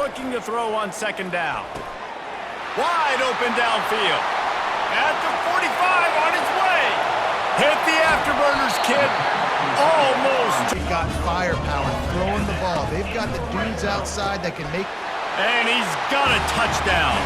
looking to throw on second down. Wide open downfield. At the 45 on his way. Hit the afterburners, kid. Almost. They've got firepower throwing the ball. They've got the dudes outside that can make... And he's got a touchdown.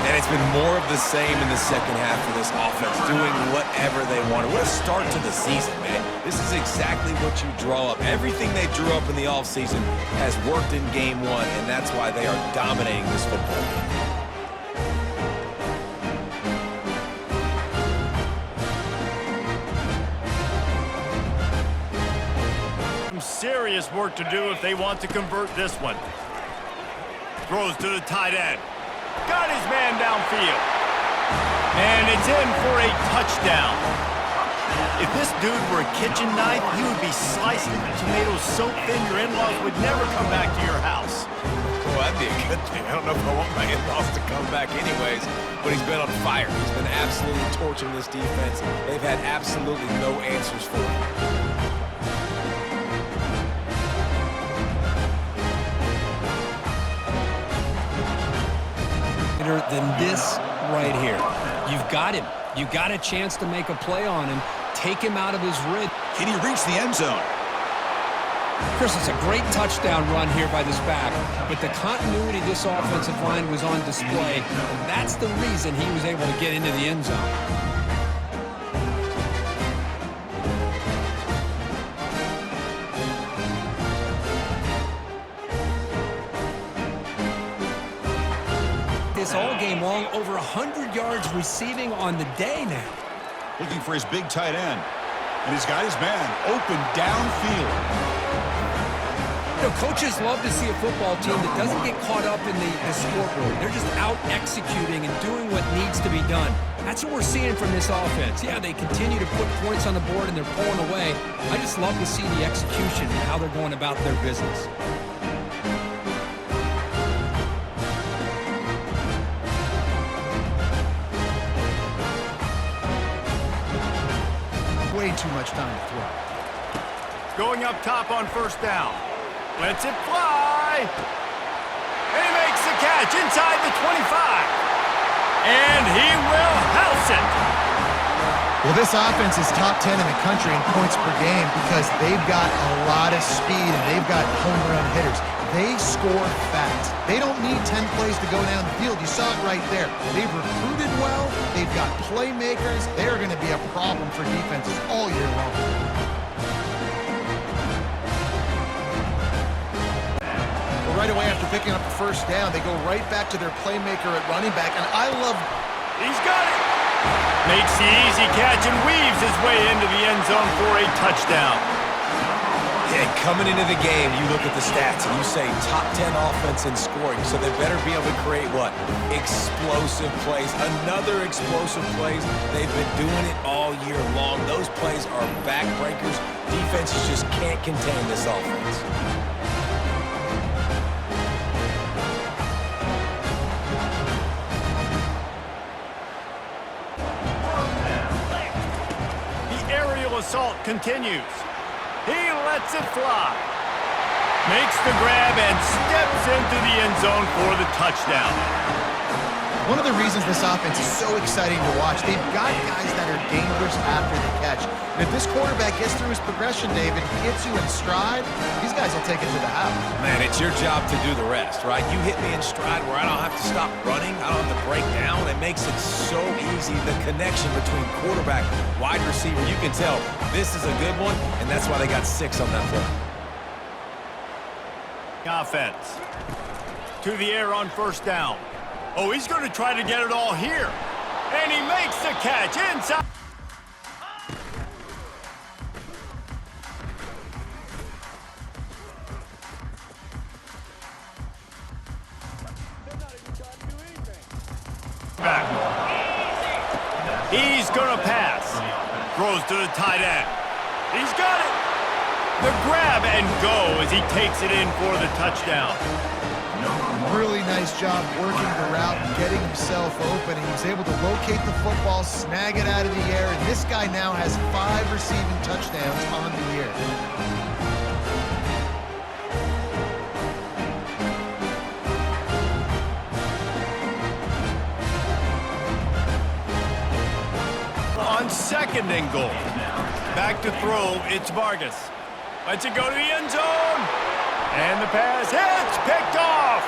And it's been more of the same in the second half for this offense, doing whatever they wanted. What a start to the season, man. This is exactly what you draw up. Everything they drew up in the offseason has worked in game one, and that's why they are dominating this football game. Serious work to do if they want to convert this one. Throws to the tight end. Got his man downfield. And it's in for a touchdown. If this dude were a kitchen knife, he would be slicing the tomatoes so thin your in-laws would never come back to your house. Well, that'd be a good thing. I don't know if I want my in-laws to come back anyways, but he's been on fire. He's been absolutely torching this defense. They've had absolutely no answers for him. Than this right here. You've got him. You got a chance to make a play on him. Take him out of his rid. Can he reach the end zone? Chris, it's a great touchdown run here by this back, but the continuity of this offensive line was on display, and that's the reason he was able to get into the end zone. All game long, over 100 yards receiving on the day now. Looking for his big tight end. And he's got his man open downfield. You know, coaches love to see a football team that doesn't get caught up in the scoreboard. They're just out executing and doing what needs to be done. That's what we're seeing from this offense. Yeah, they continue to put points on the board and they're pulling away. I just love to see the execution and how they're going about their business. Way too much time to throw. Going up top on first down. Lets it fly. And he makes the catch inside the 25. And he will house it. Well, this offense is top 10 in the country in points per game because they've got a lot of speed and they've got home run hitters. They score fast. They don't need 10 plays to go down the field. You saw it right there. They've recruited well. They've got playmakers. They're going to be a problem for defenses all year long. Well, right away after picking up the first down, they go right back to their playmaker at running back, and I love... He's got it. Makes the easy catch and weaves his way into the end zone for a touchdown. And coming into the game, you look at the stats and you say top 10 offense in scoring, so they better be able to create what? Explosive plays. Another explosive plays. They've been doing it all year long. Those plays are backbreakers. Defenses just can't contain this offense. The aerial assault continues. He lets it fly. Makes the grab and steps into the end zone for the touchdown. One of the reasons this offense is so exciting to watch, they've got guys that are dangerous after the catch. And if this quarterback gets through his progression, David, hits you in stride, these guys will take it to the house. Man, it's your job to do the rest, right? You hit me in stride where I don't have to stop running. I don't have to break down. It makes it so easy. The connection between quarterback, wide receiver, you can tell this is a good one, and that's why they got 6 on that play. Offense. To the air on first down. Oh, he's going to try to get it all here. And he makes the catch inside. Back. He's going to pass. Throws to the tight end. He's got it. The grab and go as he takes it in for the touchdown. Really nice job working the route and getting himself open. He was able to locate the football, snag it out of the air, and this guy now has 5 receiving touchdowns on the year. second and goal. Back to throw, it's Vargas. Lets it go to the end zone. And the pass hits, picked off.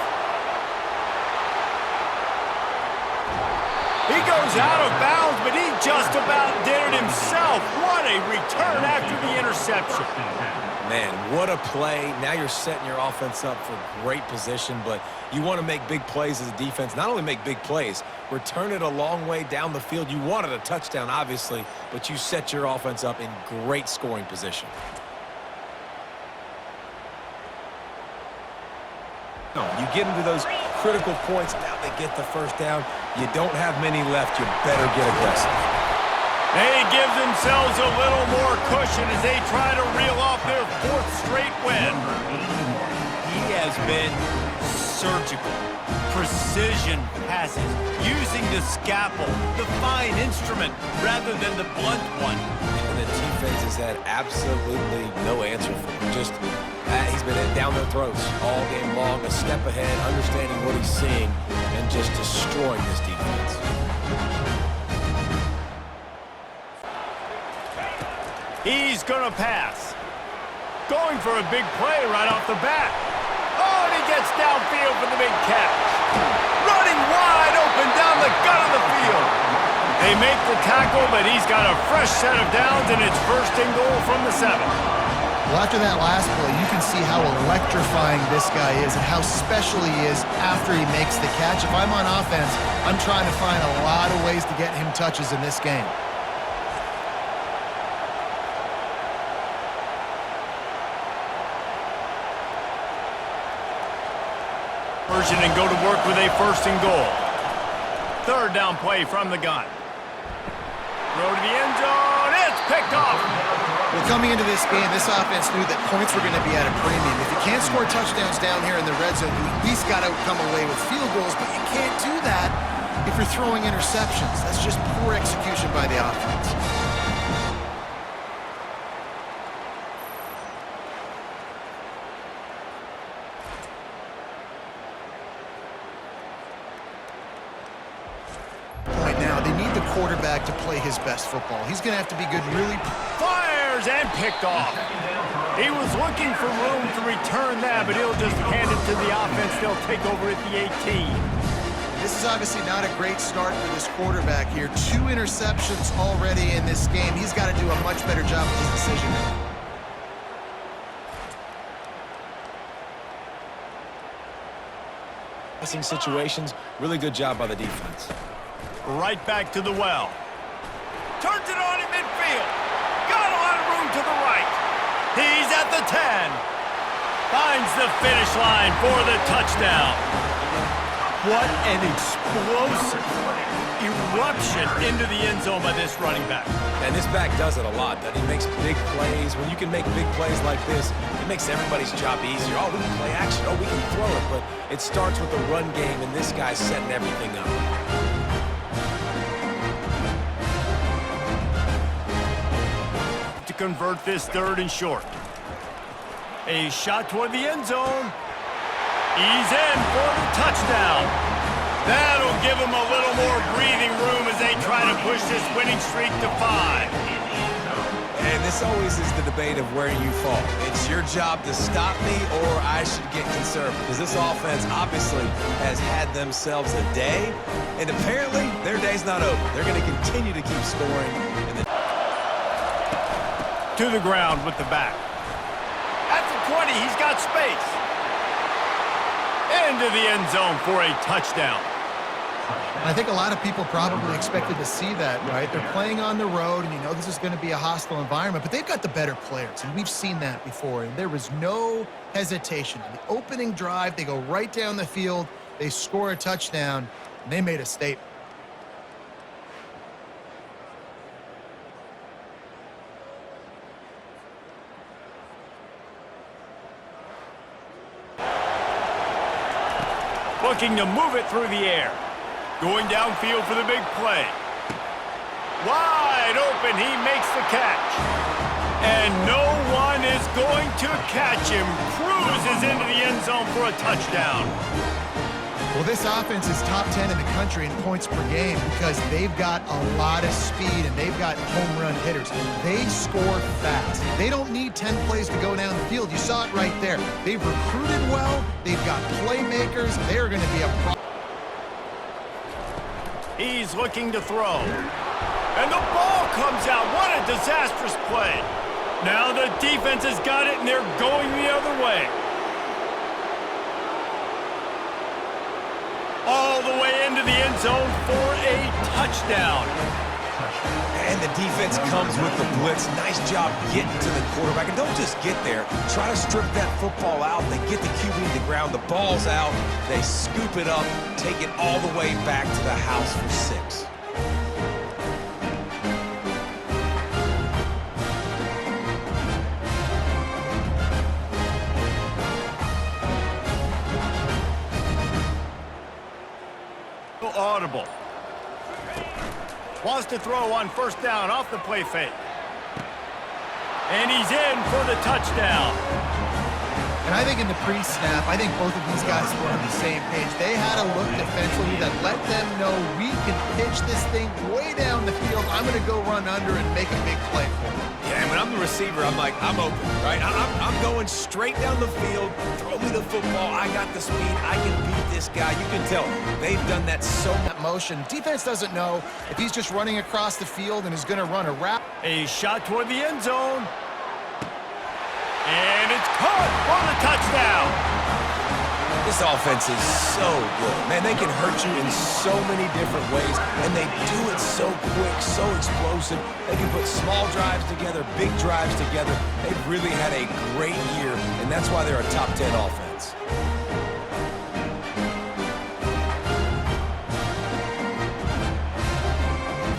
He goes out of bounds, but he just about did it himself. What a return after the interception. Man, what a play. Now you're setting your offense up for great position, but you want to make big plays as a defense. Not only make big plays, return it a long way down the field. You wanted a touchdown, obviously, but you set your offense up in great scoring position. You get into those critical points, now they get the first down. You don't have many left. You better get aggressive. They give themselves a little more cushion as they try to reel off their fourth straight win. He has been surgical. Precision passes, using the scalpel, the fine instrument, rather than the blunt one. And the defense has had absolutely no answer for him. Just he's been down their throats all game long, a step ahead, understanding what he's seeing, and just destroying this defense. He's going to pass. Going for a big play right off the bat. Oh, and he gets downfield for the big catch. Running wide open down the gut of the field. They make the tackle, but he's got a fresh set of downs, and it's first and goal from the 7. Well, after that last play, you can see how electrifying this guy is and how special he is after he makes the catch. If I'm on offense, I'm trying to find a lot of ways to get him touches in this game. And go to work with a first and goal. Third down play from the gun. Throw to the end zone. It's picked off. Well, coming into this game, this offense knew that points were going to be at a premium. If you can't score touchdowns down here in the red zone, you at least got to come away with field goals, but you can't do that if you're throwing interceptions. That's just poor execution by the offense. Quarterback to play his best football. He's going to have to be good, really. Fires and picked off. He was looking for room to return that, but he'll just hand it to the offense. They'll take over at the 18. This is obviously not a great start for this quarterback here. 2 interceptions already in this game. He's got to do a much better job with his decision making. Passing situations, really good job by the defense. Right back to the well. Turns it on in midfield. Got a lot of room to the right. He's at the 10. Finds the finish line for the touchdown. What an explosive eruption into the end zone by this running back. And this back does it a lot. That he makes big plays. When you can make big plays like this, it makes everybody's job easier. Oh, we can play action. Oh, we can throw it. But it starts with the run game, and this guy's setting everything up. Convert this third and short. A shot toward the end zone. He's in for the touchdown. That'll give him a little more breathing room as they try to push this winning streak to 5. And this always is the debate of where you fall. It's your job to stop me, or I should get conservative. Because this offense obviously has had themselves a day, and apparently their day's not over. They're going to continue to keep scoring. To the ground with the back. At the 20, he's got space. Into the end zone for a touchdown. I think a lot of people probably expected to see that, right? They're playing on the road, and you know this is going to be a hostile environment, but they've got the better players, and we've seen that before, and there was no hesitation. In the opening drive, they go right down the field, they score a touchdown, and they made a statement. Looking to move it through the air. Going downfield for the big play. Wide open, he makes the catch. And no one is going to catch him. Cruises into the end zone for a touchdown. Well, this offense is top 10 in the country in points per game because they've got a lot of speed and they've got home run hitters. They score fast. They don't need 10 plays to go down the field. You saw it right there. They've recruited well. They've got playmakers. They're going to be a problem. He's looking to throw. And the ball comes out. What a disastrous play. Now the defense has got it, and they're going the other way. All the way into the end zone for a touchdown. And the defense comes with the blitz. Nice job getting to the quarterback. And don't just get there. Try to strip that football out. They get the QB to the ground. The ball's out. They scoop it up, take it all the way back to the house for 6. Audible. Wants to throw on first down off the play fake. And he's in for the touchdown. And I think in the pre-snap, I think both of these guys were on the same page. They had a look defensively that let them know we can pitch this thing way down the field. I'm going to go run under and make a big play for them. Yeah, and when I'm the receiver, I'm like, I'm open, right? I'm going straight down the field. Throw me the football. I got the speed. I can beat this guy. You can tell they've done that so much. Motion. Defense doesn't know if he's just running across the field and is going to run a route. A shot toward the end zone. And it's caught for the touchdown. This offense is so good. Man, they can hurt you in so many different ways, and they do it so quick, so explosive. They can put small drives together, big drives together. They've really had a great year, and that's why they're a top 10 offense.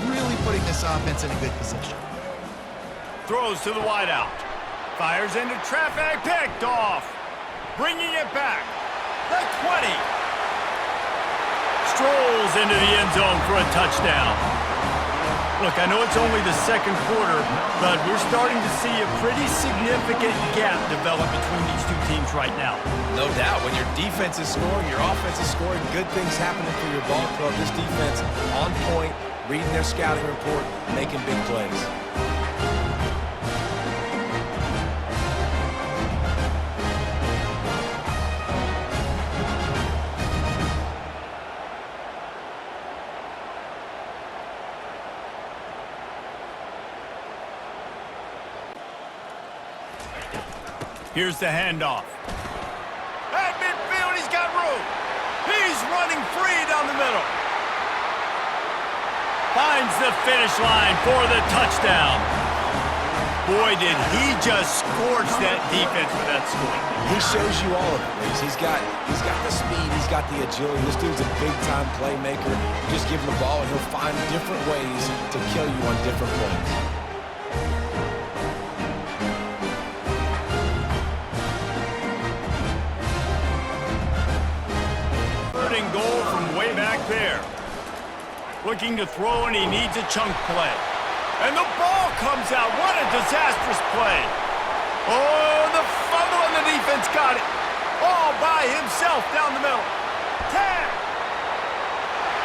Really putting this offense in a good position. Throws to the wideout. Fires into traffic, picked off. Bringing it back. The 20. Strolls into the end zone for a touchdown. Look, I know it's only the second quarter, but we're starting to see a pretty significant gap develop between these two teams right now. No doubt. When your defense is scoring, your offense is scoring, good things happening for your ball club. This defense on point, reading their scouting report, making big plays. Here's the handoff. At midfield, he's got room. He's running free down the middle. Finds the finish line for the touchdown. Boy, did he just scorch that defense with that score. He shows you all of it. He's got the speed. He's got the agility. This dude's a big-time playmaker. You just give him the ball, and he'll find different ways to kill you on different plays. Goal from way back there. Looking to throw, and he needs a chunk play. And the ball comes out. What a disastrous play. Oh, the fumble, and the defense got it. All by himself down the middle. Tag.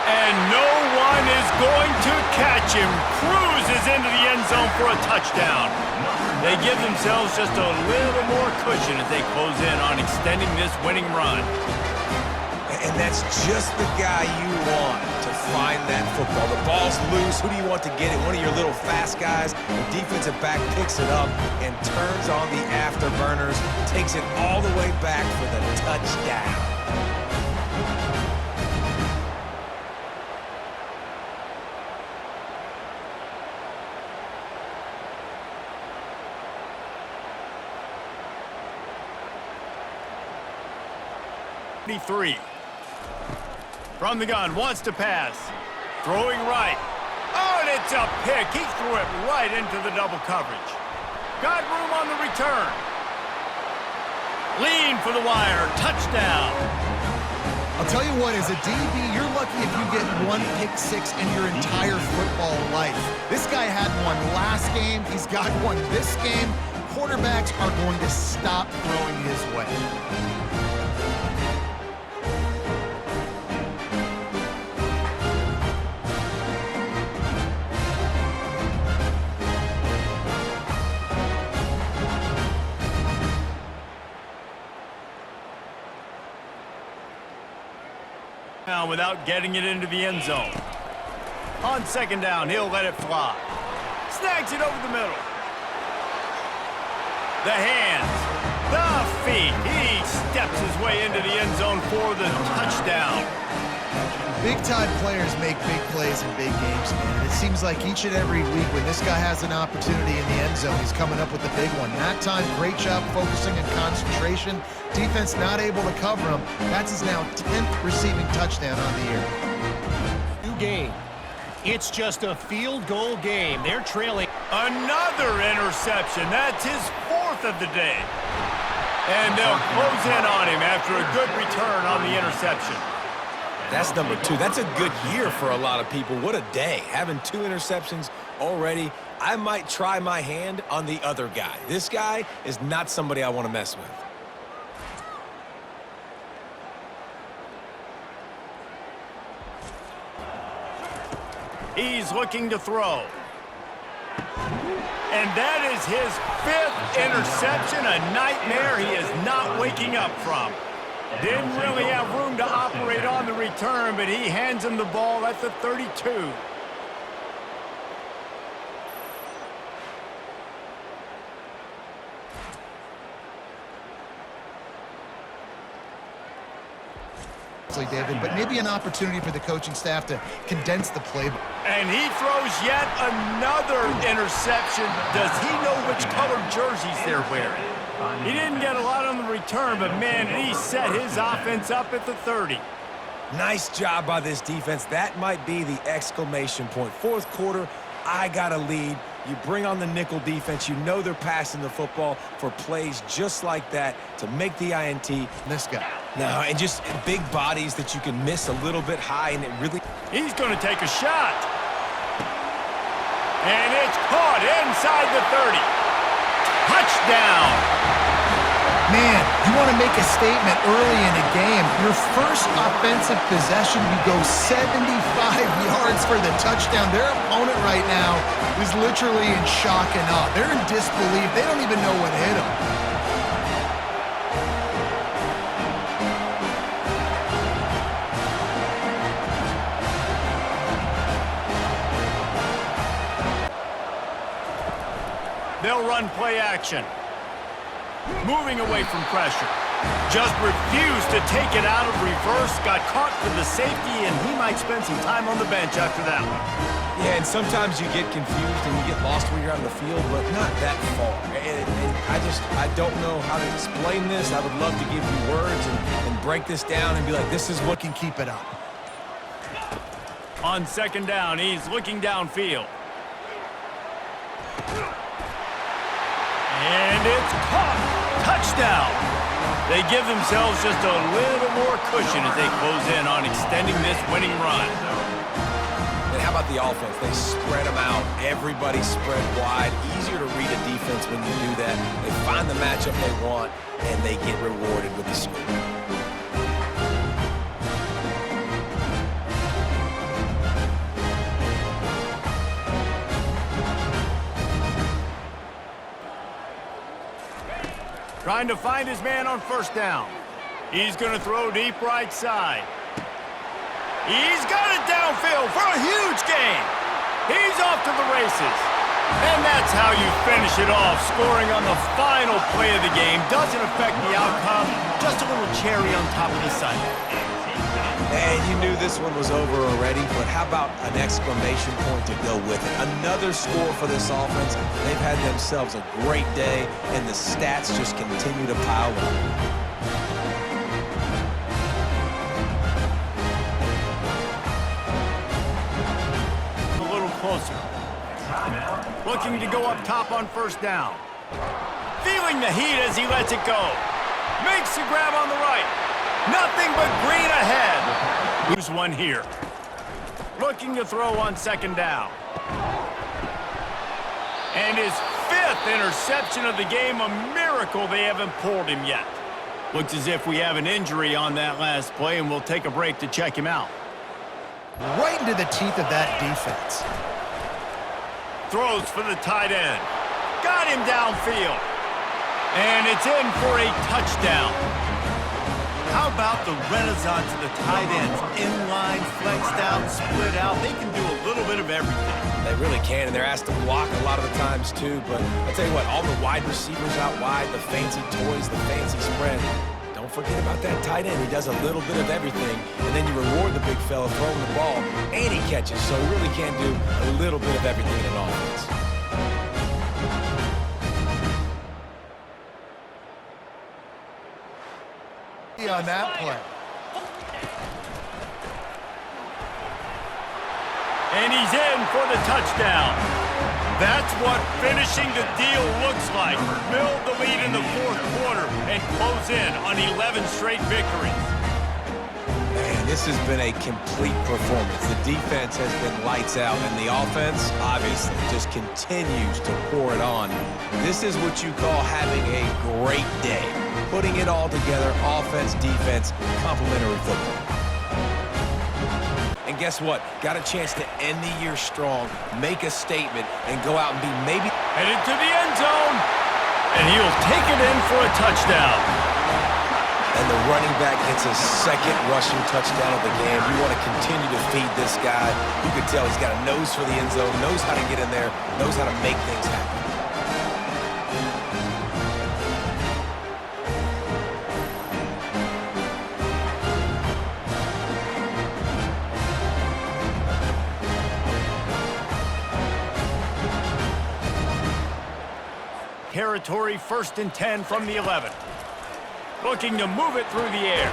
And no one is going to catch him. Cruises into the end zone for a touchdown. They give themselves just a little more cushion as they close in on extending this winning run. And that's just the guy you want to find that football. The ball's loose. Who do you want to get it? One of your little fast guys. The defensive back picks it up and turns on the afterburners, takes it all the way back for the touchdown. Three. From the gun, wants to pass. Throwing right. Oh, and it's a pick. He threw it right into the double coverage. Got room on the return. Lean for the wire. Touchdown. I'll tell you what, as a DB, you're lucky if you get one pick six in your entire football life. This guy had one last game. He's got one this game. Quarterbacks are going to stop throwing his way. Now without getting it into the end zone. On second down, he'll let it fly. Snags it over the middle. The hands, the feet. He steps his way into the end zone for the touchdown. Big-time players make big plays in big games, man. And it seems like each and every week when this guy has an opportunity in the end zone, he's coming up with the big one. That time, great job focusing and concentration. Defense not able to cover him. That's his now 10th receiving touchdown on the year. New game. It's just a field goal game. They're trailing. Another interception. That's his 4th of the day. And they'll close in on him after a good return on the interception. That's number 2. That's a good year for a lot of people. What a day. Having 2 interceptions already. I might try my hand on the other guy. This guy is not somebody I want to mess with. He's looking to throw. And that is his 5th interception, a nightmare he is not waking up from. Didn't really have room to operate on the return, but he hands him the ball at the 32. David, but maybe an opportunity for the coaching staff to condense the playbook. And he throws yet another interception. Does he know which colored jerseys they're wearing? He didn't get a lot on the return, but man, he set his offense up at the 30. Nice job by this defense. That might be the exclamation point. 4th quarter, I got a lead. You bring on the nickel defense. You know they're passing the football for plays just like that to make the INT. This guy. No, and just big bodies that you can miss a little bit high, and it really... He's going to take a shot. And it's caught inside the 30. Touchdown. Man, you want to make a statement early in a game. Your first offensive possession, you go 75 yards for the touchdown. Their opponent right now is literally in shock and awe. They're in disbelief. They don't even know what hit them. They'll run play action. Moving away from pressure. Just refused to take it out of reverse. Got caught for the safety, and he might spend some time on the bench after that one. Yeah, and sometimes you get confused and you get lost when you're on the field, but not that far. And I don't know how to explain this. I would love to give you words and break this down and be like, this is what Can keep it up. On second down, he's looking downfield. And it's caught. Touchdown. They give themselves just a little more cushion as they close in on extending this winning run. And how about the offense? They spread them out. Everybody spread wide. Easier to read a defense when you do that. They find the matchup they want, and they get rewarded with the score. Trying to find his man on first down. He's going to throw deep right side. He's got it downfield for a huge gain. He's off to the races. And that's how you finish it off, scoring on the final play of the game. Doesn't affect the outcome, just a little cherry on top of the sundae. And you knew this one was over already, but how about an exclamation point to go with it? Another score for this offense. They've had themselves a great day, and the stats just continue to pile up. A little closer. Looking to go up top on first down. Feeling the heat as he lets it go. Makes the grab on the right. Nothing but green ahead. Lose one here. Looking to throw on second down. And his 5th interception of the game. A miracle they haven't pulled him yet. Looks as if we have an injury on that last play, and we'll take a break to check him out. Right into the teeth of that defense. Throws for the tight end. Got him downfield. And it's in for a touchdown. How about the renaissance of the tight ends? Inline, flexed out, split out. They can do a little bit of everything. They really can, and they're asked to block a lot of the times too. But I'll tell you what, all the wide receivers out wide, the fancy toys, the fancy spread. Don't forget about that tight end. He does a little bit of everything, and then you reward the big fella throwing the ball, and he catches. So he really can do a little bit of everything in an offense. On that play. And he's in for the touchdown. That's what finishing the deal looks like. Build the lead in the fourth quarter and close in on 11 straight victories. Man, this has been a complete performance. The defense has been lights out, and the offense, obviously, just continues to pour it on. This is what you call having a great day. Putting it all together, offense, defense, complementary football. And guess what? Got a chance to end the year strong, make a statement, and go out and be maybe... Headed to the end zone. And he'll take it in for a touchdown. And the running back gets his second rushing touchdown of the game. You want to continue to feed this guy. You can tell he's got a nose for the end zone, knows how to get in there, knows how to make things happen. Territory 1st and 10 from the 11. Looking to move it through the air.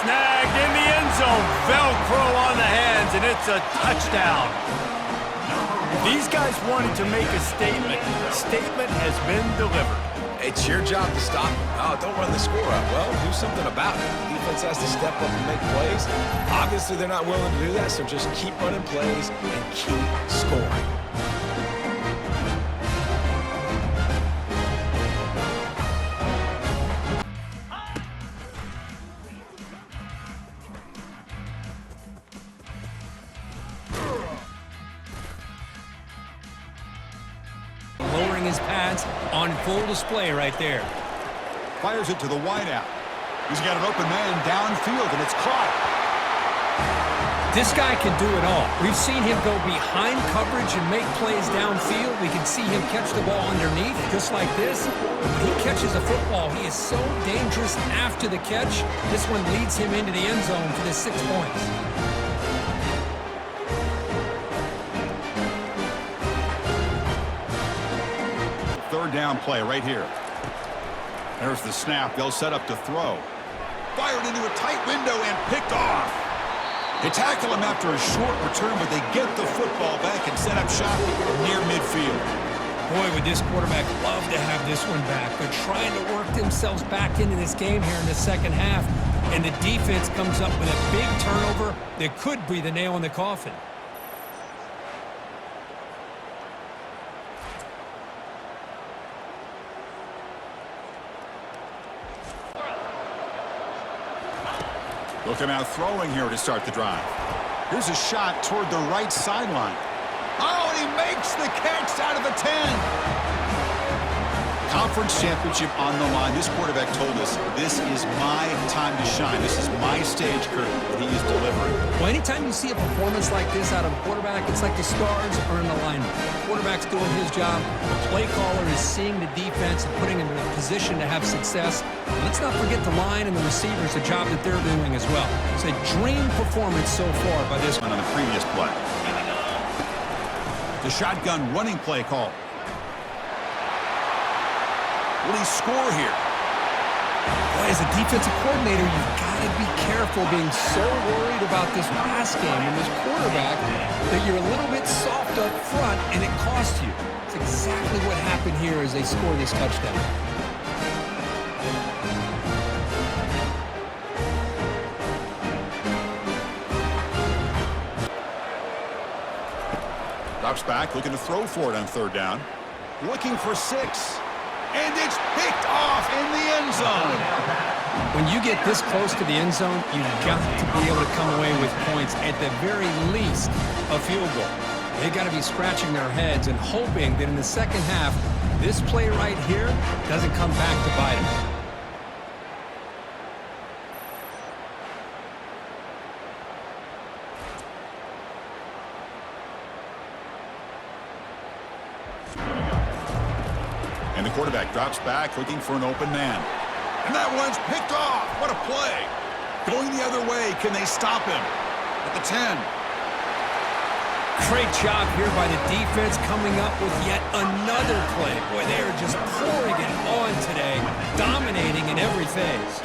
Snagged in the end zone. Velcro on the hands, and it's a touchdown. These guys wanted to make a statement. Statement has been delivered. It's your job to stop them. Oh, don't run the score up. Well, do something about it. The defense has to step up and make plays. Obviously, they're not willing to do that, so just keep running plays and keep scoring. Lowering his pads on full display right there. Fires it to the wideout. He's got an open man downfield, and it's caught. This guy can do it all. We've seen him go behind coverage and make plays downfield. We can see him catch the ball underneath, just like this. When he catches a football, he is so dangerous after the catch. This one leads him into the end zone for the 6 points. Third down play right here. There's the snap. They'll set up to throw. Fired into a tight window and picked off. They tackle him after a short return, but they get the football back and set up shop near midfield. Boy, would this quarterback love to have this one back. They're trying to work themselves back into this game here in the second half, and the defense comes up with a big turnover that could be the nail in the coffin. Looking out throwing here to start the drive. Here's a shot toward the right sideline. Oh, and he makes the catch out of the 10. Conference championship on the line. This quarterback told us, this is my time to shine. This is my stage, Kurt, and he is delivering. Well, anytime you see a performance like this out of a quarterback, it's like the stars are in alignment. The quarterback's doing his job. The play caller is seeing the defense and putting him in a position to have success. And let's not forget the line and the receivers, the job that they're doing as well. It's a dream performance so far by this one. On the previous play. The shotgun running play call. Will he score here? Boy, as a defensive coordinator, you've got to be careful being so worried about this pass game and this quarterback that you're a little bit soft up front and it costs you. It's exactly what happened here as they score this touchdown. Drops back, looking to throw for it on third down. Looking for 6. And it's picked off in the end zone. When you get this close to the end zone, you've got to be able to come away with points, at the very least, a field goal. They've got to be scratching their heads and hoping that in the second half, this play right here doesn't come back to bite them. drops back looking for an open man. And that one's picked off. What a play. Going the other way. Can they stop him? At the 10. Great job here by the defense coming up with yet another play. Boy, they are just pouring it on today, dominating in every phase.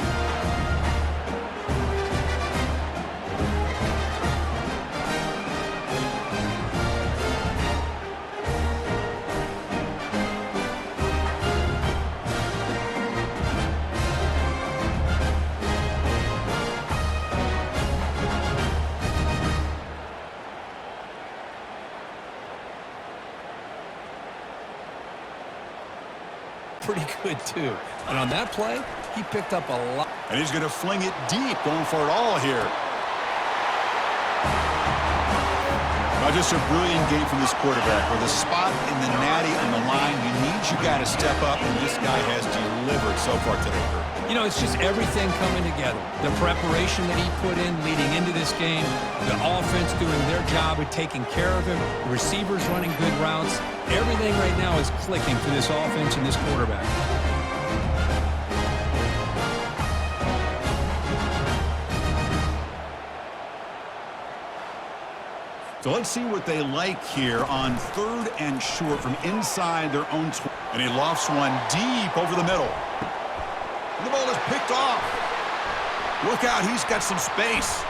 Pretty good, too. And on that play, he picked up a lot. And he's going to fling it deep, going for it all here. Now, just a brilliant game from this quarterback. With a spot in the natty on the line, you need your guy to step up, and this guy has delivered so far today. You know, it's just everything coming together. The preparation that he put in leading into this game, the offense doing their job of taking care of him, the receivers running good routes. Everything right now is clicking for this offense and this quarterback. So let's see what they like here on 3rd and short from inside their own 20. And he lofts one deep over the middle. And the ball is picked off. Look out, he's got some space.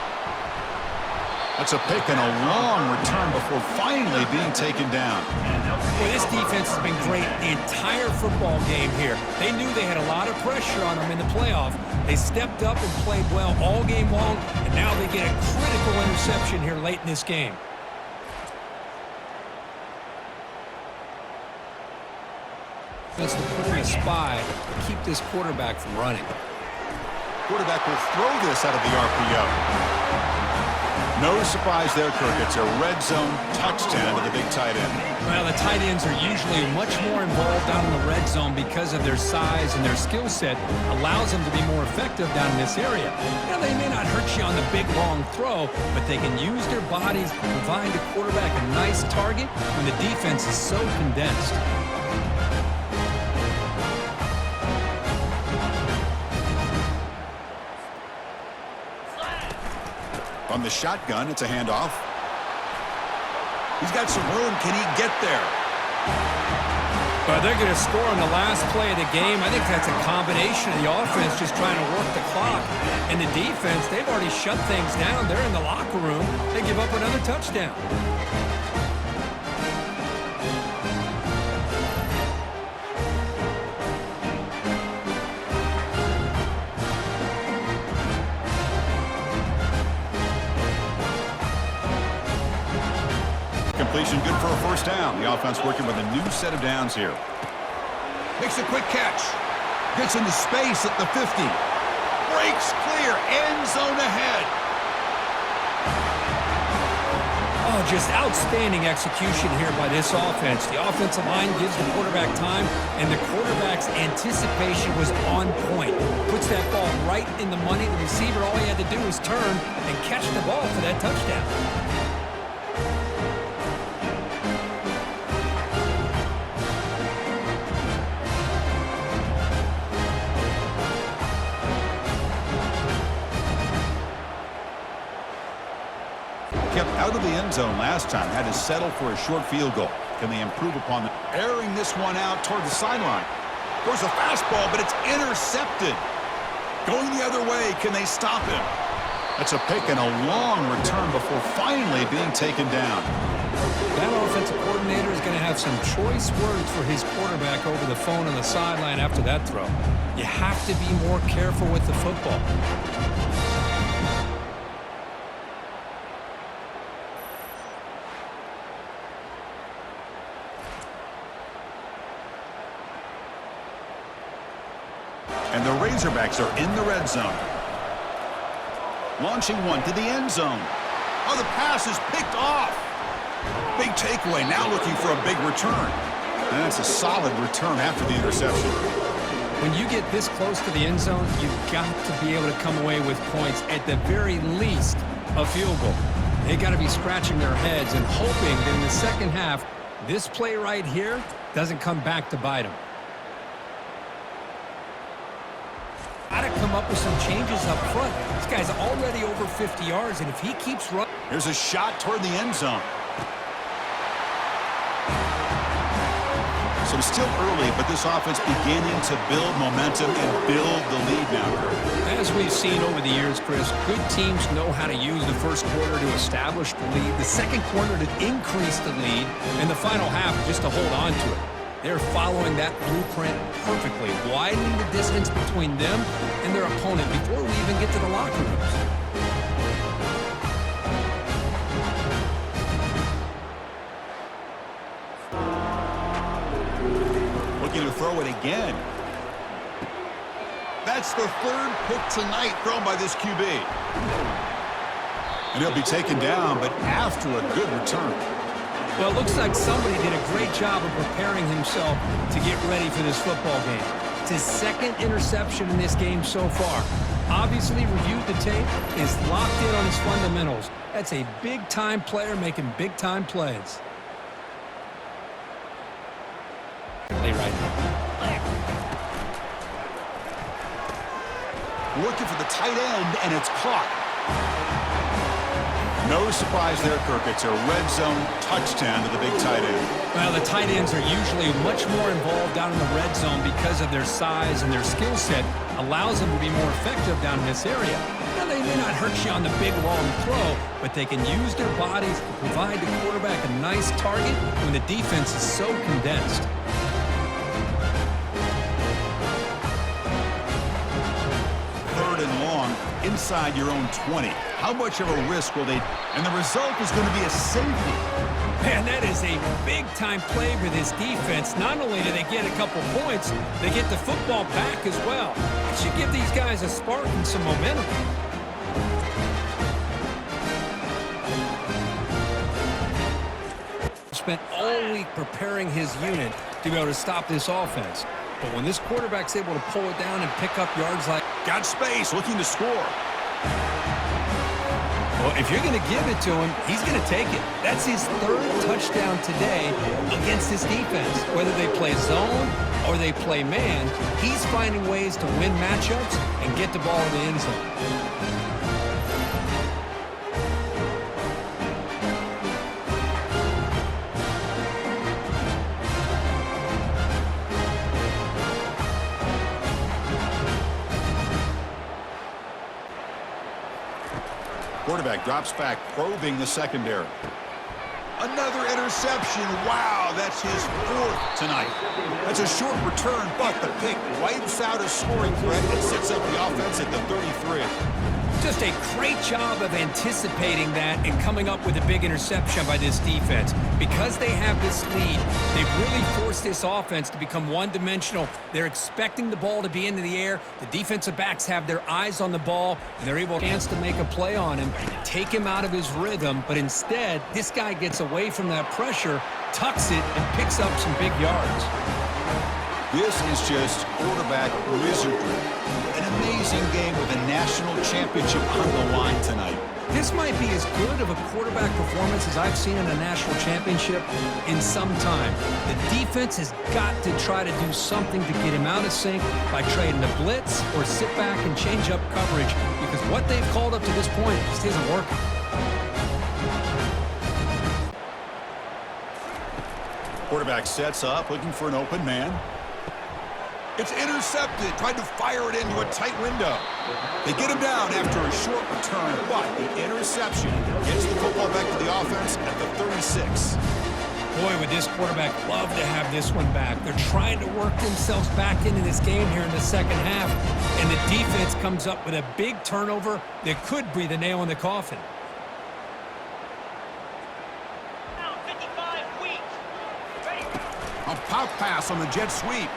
That's a pick and a long return before finally being taken down. Well, this defense has been great the entire football game here. They knew they had a lot of pressure on them in the playoff. They stepped up and played well all game long, and now they get a critical interception here late in this game. That's to put in a spy to keep this quarterback from running. Quarterback will throw this out of the RPO. No surprise there, Kirk. It's a red zone touchdown to the big tight end. Well, the tight ends are usually much more involved down in the red zone because of their size and their skill set allows them to be more effective down in this area. Now, they may not hurt you on the big, long throw, but they can use their bodies to provide the quarterback a nice target when the defense is so condensed. From the shotgun, it's a handoff. He's got some room. Can he get there? But they're going to score on the last play of the game. I think that's a combination of the offense just trying to work the clock. And the defense, they've already shut things down. They're in the locker room. They give up another touchdown. Completion good for a first down. The offense working with a new set of downs here. Makes a quick catch. Gets into space at the 50. Breaks clear. End zone ahead. Oh, just outstanding execution here by this offense. The offensive line gives the quarterback time, and the quarterback's anticipation was on point. Puts that ball right in the money. The receiver, all he had to do was turn and catch the ball for that touchdown. Kept out of the end zone last time. Had to settle for a short field goal. Can they improve upon that? Airing this one out toward the sideline. Goes a fastball, but it's intercepted. Going the other way. Can they stop him? That's a pick and a long return before finally being taken down. That offensive coordinator is going to have some choice words for his quarterback over the phone on the sideline after that throw. You have to be more careful with the football. And the Razorbacks are in the red zone. Launching one to the end zone. Oh, the pass is picked off. Big takeaway, now looking for a big return. And that's a solid return after the interception. When you get this close to the end zone, you've got to be able to come away with points, at the very least, a field goal. They got to be scratching their heads and hoping that in the second half, this play right here doesn't come back to bite them. got to come up with some changes up front. This guy's already over 50 yards, and if he keeps running... Here's a shot toward the end zone. So it's still early, but this offense beginning to build momentum and build the lead now. As we've seen over the years, Chris, good teams know how to use the first quarter to establish the lead, the second quarter to increase the lead, and the final half just to hold on to it. They're following that blueprint perfectly, widening the distance between them and their opponent before we even get to the locker rooms. Looking to throw it again. That's the third pick tonight thrown by this QB. And he'll be taken down, but after a good return. Well, it looks like somebody did a great job of preparing himself to get ready for this football game. It's his second interception in this game so far. Obviously reviewed the tape, is locked in on his fundamentals. That's a big-time player making big-time plays. Right now. Looking for the tight end, and it's caught. No surprise there, Kirk. It's a red zone touchdown to the big tight end. Well, the tight ends are usually much more involved down in the red zone because of their size and their skill set allows them to be more effective down in this area. Now, they may not hurt you on the big, long throw, but they can use their bodies to provide the quarterback a nice target when the defense is so condensed. Inside your own 20. How much of a risk will they... And the result is going to be a safety. Man, that is a big-time play for this defense. Not only do they get a couple points, they get the football back as well. It should give these guys a spark and some momentum. Spent all week preparing his unit to be able to stop this offense. But when this quarterback's able to pull it down and pick up yards like... Got space, looking to score. Well, if you're going to give it to him, he's going to take it. That's his third touchdown today against this defense. Whether they play zone or they play man, he's finding ways to win matchups and get the ball in the end zone. Quarterback drops back, probing the secondary. Another interception. Wow, that's his fourth tonight. That's a short return, but the pick wipes out a scoring threat and sets up the offense at the 33. Just a great job of anticipating that and coming up with a big interception by this defense. Because they have this lead, they've really forced this offense to become one-dimensional. They're expecting the ball to be into the air. The defensive backs have their eyes on the ball, and they're able to make a play on him, take him out of his rhythm. But instead, this guy gets away from that pressure, tucks it, and picks up some big yards. This is just quarterback wizardry. An amazing game with a national championship on the line tonight. This might be as good of a quarterback performance as I've seen in a national championship in some time. The defense has got to try to do something to get him out of sync by trading the blitz or sit back and change up coverage because what they've called up to this point just isn't working. Quarterback sets up, looking for an open man. It's intercepted, tried to fire it into a tight window. They get him down after a short return, but the interception gets the football back to the offense at the 36. Boy, would this quarterback love to have this one back. They're trying to work themselves back into this game here in the second half, and the defense comes up with a big turnover that could breathe a nail in the coffin. A pop pass on the jet sweep.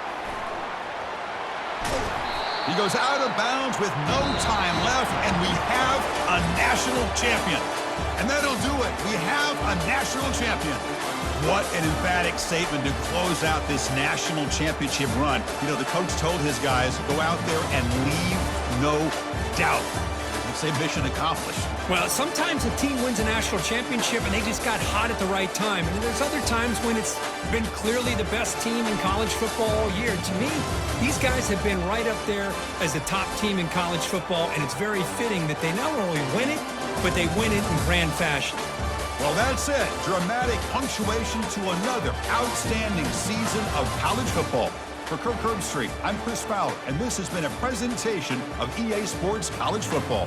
He goes out of bounds with no time left, and we have a national champion. And that'll do it. We have a national champion. What an emphatic statement to close out this national championship run. You know, the coach told his guys, go out there and leave no doubt. say mission accomplished. Well, sometimes a team wins a national championship and they just got hot at the right time. And there's other times when it's been clearly the best team in college football all year. To me, these guys have been right up there as the top team in college football, and it's very fitting that they not only win it, but they win it in grand fashion. Well, that's it. Dramatic punctuation to another outstanding season of college football. For Kirk Herbstreit, I'm Chris Fowler, and this has been a presentation of EA Sports College Football.